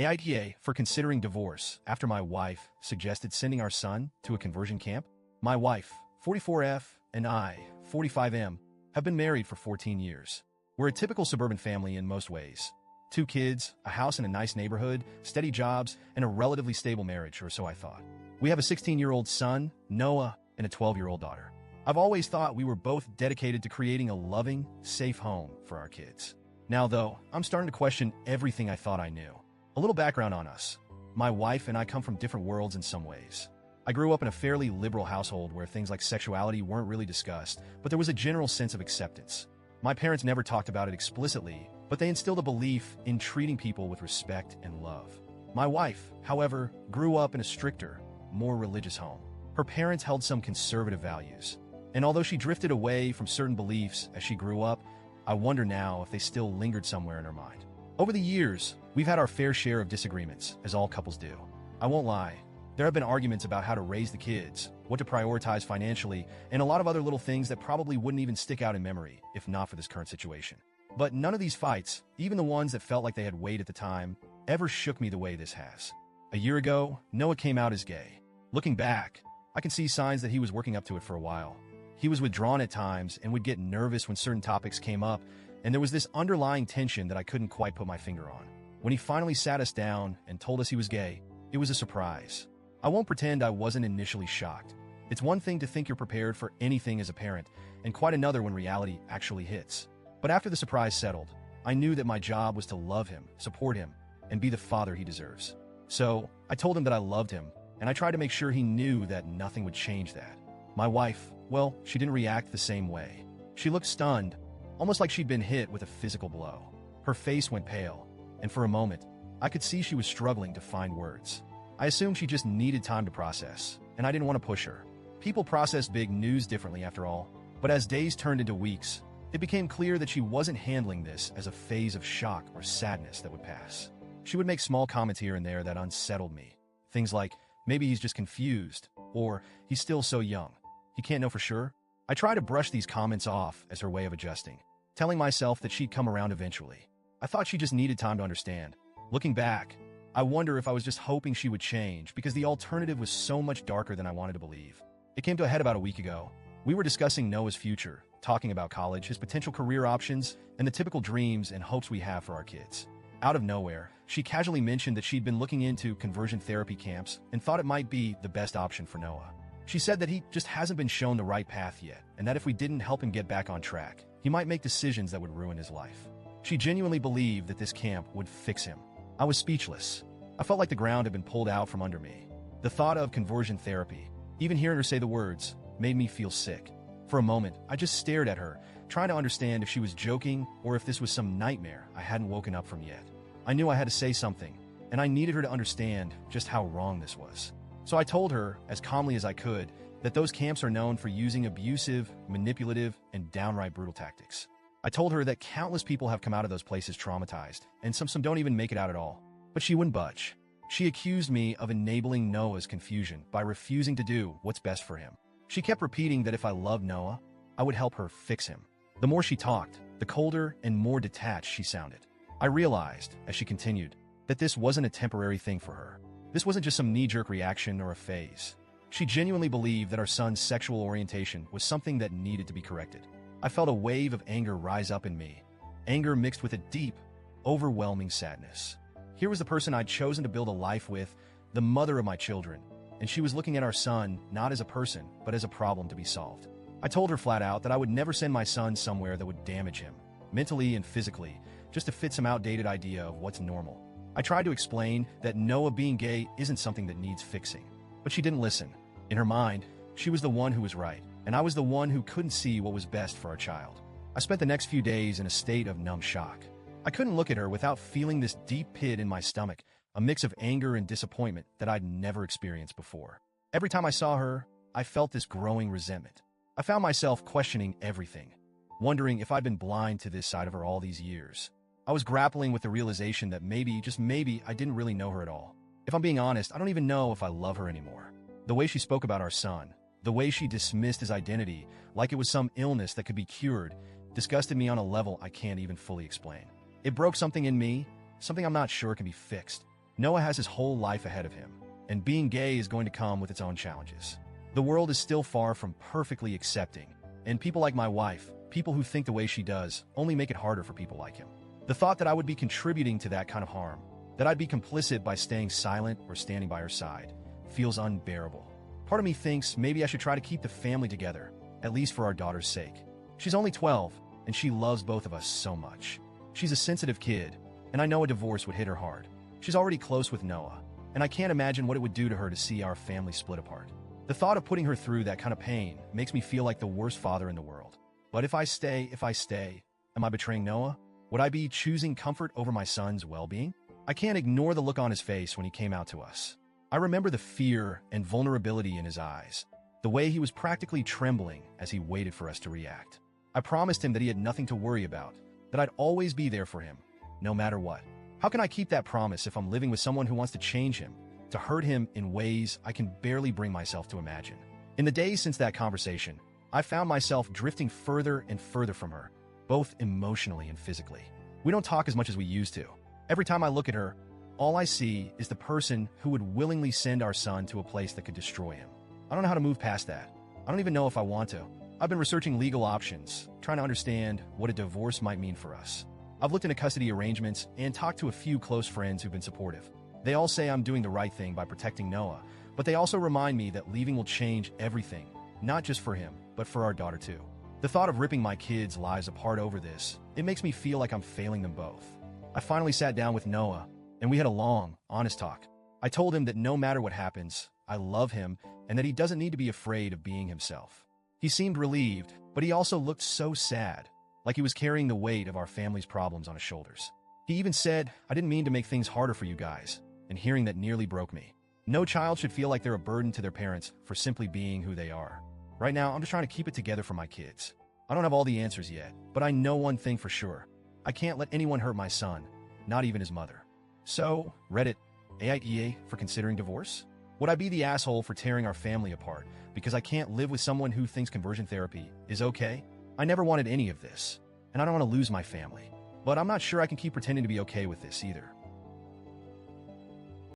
AITA for considering divorce after my wife suggested sending our son to a conversion camp. My wife, 44F, and I, 45M, have been married for 14 years. We're a typical suburban family in most ways. 2 kids, a house in a nice neighborhood, steady jobs, and a relatively stable marriage, or so I thought. We have a 16-year-old son, Noah, and a 12-year-old daughter. I've always thought we were both dedicated to creating a loving, safe home for our kids. Now, though, I'm starting to question everything I thought I knew. A little background on us. My wife and I come from different worlds in some ways. I grew up in a fairly liberal household where things like sexuality weren't really discussed, but there was a general sense of acceptance. My parents never talked about it explicitly, but they instilled a belief in treating people with respect and love. My wife, however, grew up in a stricter, more religious home. Her parents held some conservative values, and although she drifted away from certain beliefs as she grew up, I wonder now if they still lingered somewhere in her mind. Over the years, we've had our fair share of disagreements, as all couples do. I won't lie, there have been arguments about how to raise the kids, what to prioritize financially, and a lot of other little things that probably wouldn't even stick out in memory if not for this current situation. But none of these fights, even the ones that felt like they had weight at the time, ever shook me the way this has. A year ago, Noah came out as gay. Looking back, I can see signs that he was working up to it for a while. He was withdrawn at times and would get nervous when certain topics came up, and there was this underlying tension that I couldn't quite put my finger on. When he finally sat us down and told us he was gay, it was a surprise. I won't pretend I wasn't initially shocked. It's one thing to think you're prepared for anything as a parent, and quite another when reality actually hits. But after the surprise settled, I knew that my job was to love him, support him, and be the father he deserves. So, I told him that I loved him, and I tried to make sure he knew that nothing would change that. My wife, well, she didn't react the same way. She looked stunned, almost like she'd been hit with a physical blow. Her face went pale, and for a moment, I could see she was struggling to find words. I assumed she just needed time to process, and I didn't want to push her. People process big news differently after all, but as days turned into weeks, it became clear that she wasn't handling this as a phase of shock or sadness that would pass. She would make small comments here and there that unsettled me. Things like, maybe he's just confused, or he's still so young. He can't know for sure. I try to brush these comments off as her way of adjusting, telling myself that she'd come around eventually. I thought she just needed time to understand. Looking back, I wonder if I was just hoping she would change because the alternative was so much darker than I wanted to believe. It came to a head about a week ago. We were discussing Noah's future, talking about college, his potential career options, and the typical dreams and hopes we have for our kids. Out of nowhere, she casually mentioned that she'd been looking into conversion therapy camps and thought it might be the best option for Noah. She said that he just hasn't been shown the right path yet, and that if we didn't help him get back on track, he might make decisions that would ruin his life. She genuinely believed that this camp would fix him. I was speechless. I felt like the ground had been pulled out from under me. The thought of conversion therapy, even hearing her say the words, made me feel sick. For a moment, I just stared at her, trying to understand if she was joking or if this was some nightmare I hadn't woken up from yet. I knew I had to say something, and I needed her to understand just how wrong this was. So I told her, as calmly as I could, that those camps are known for using abusive, manipulative, and downright brutal tactics. I told her that countless people have come out of those places traumatized, and some don't even make it out at all. But she wouldn't budge. She accused me of enabling Noah's confusion by refusing to do what's best for him. She kept repeating that if I loved Noah, I would help her fix him. The more she talked, the colder and more detached she sounded. I realized, as she continued, that this wasn't a temporary thing for her. This wasn't just some knee-jerk reaction or a phase. She genuinely believed that our son's sexual orientation was something that needed to be corrected. I felt a wave of anger rise up in me, anger mixed with a deep, overwhelming sadness. Here was the person I'd chosen to build a life with, the mother of my children, and she was looking at our son not as a person, but as a problem to be solved. I told her flat out that I would never send my son somewhere that would damage him, mentally and physically, just to fit some outdated idea of what's normal. I tried to explain that Noah being gay isn't something that needs fixing, but she didn't listen. In her mind, she was the one who was right, and I was the one who couldn't see what was best for our child. I spent the next few days in a state of numb shock. I couldn't look at her without feeling this deep pit in my stomach, a mix of anger and disappointment that I'd never experienced before. Every time I saw her, I felt this growing resentment. I found myself questioning everything, wondering if I'd been blind to this side of her all these years. I was grappling with the realization that maybe, just maybe, I didn't really know her at all. If I'm being honest, I don't even know if I love her anymore. The way she spoke about our son, the way she dismissed his identity like it was some illness that could be cured, disgusted me on a level I can't even fully explain. It broke something in me, something I'm not sure can be fixed. Noah has his whole life ahead of him, and being gay is going to come with its own challenges. The world is still far from perfectly accepting, and people like my wife, people who think the way she does, only make it harder for people like him. The thought that I would be contributing to that kind of harm, that I'd be complicit by staying silent or standing by her side, feels unbearable. Part of me thinks maybe I should try to keep the family together, at least for our daughter's sake. She's only 12, and she loves both of us so much. She's a sensitive kid, and I know a divorce would hit her hard. She's already close with Noah, and I can't imagine what it would do to her to see our family split apart. The thought of putting her through that kind of pain makes me feel like the worst father in the world. But if I stay, am I betraying Noah? Would I be choosing comfort over my son's well-being? I can't ignore the look on his face when he came out to us. I remember the fear and vulnerability in his eyes, the way he was practically trembling as he waited for us to react. I promised him that he had nothing to worry about, that I'd always be there for him, no matter what. How can I keep that promise if I'm living with someone who wants to change him, to hurt him in ways I can barely bring myself to imagine? In the days since that conversation, I found myself drifting further and further from her, both emotionally and physically. We don't talk as much as we used to. Every time I look at her, all I see is the person who would willingly send our son to a place that could destroy him. I don't know how to move past that. I don't even know if I want to. I've been researching legal options, trying to understand what a divorce might mean for us. I've looked into custody arrangements and talked to a few close friends who've been supportive. They all say I'm doing the right thing by protecting Noah, but they also remind me that leaving will change everything, not just for him, but for our daughter too. The thought of ripping my kids' lives apart over this, it makes me feel like I'm failing them both. I finally sat down with Noah, and we had a long, honest talk. I told him that no matter what happens, I love him and that he doesn't need to be afraid of being himself. He seemed relieved, but he also looked so sad, like he was carrying the weight of our family's problems on his shoulders. He even said, "I didn't mean to make things harder for you guys," and hearing that nearly broke me. No child should feel like they're a burden to their parents for simply being who they are. Right now, I'm just trying to keep it together for my kids. I don't have all the answers yet, but I know one thing for sure. I can't let anyone hurt my son, not even his mother. So, Reddit, AITA for considering divorce? Would I be the asshole for tearing our family apart because I can't live with someone who thinks conversion therapy is okay? I never wanted any of this, and I don't want to lose my family. But I'm not sure I can keep pretending to be okay with this either.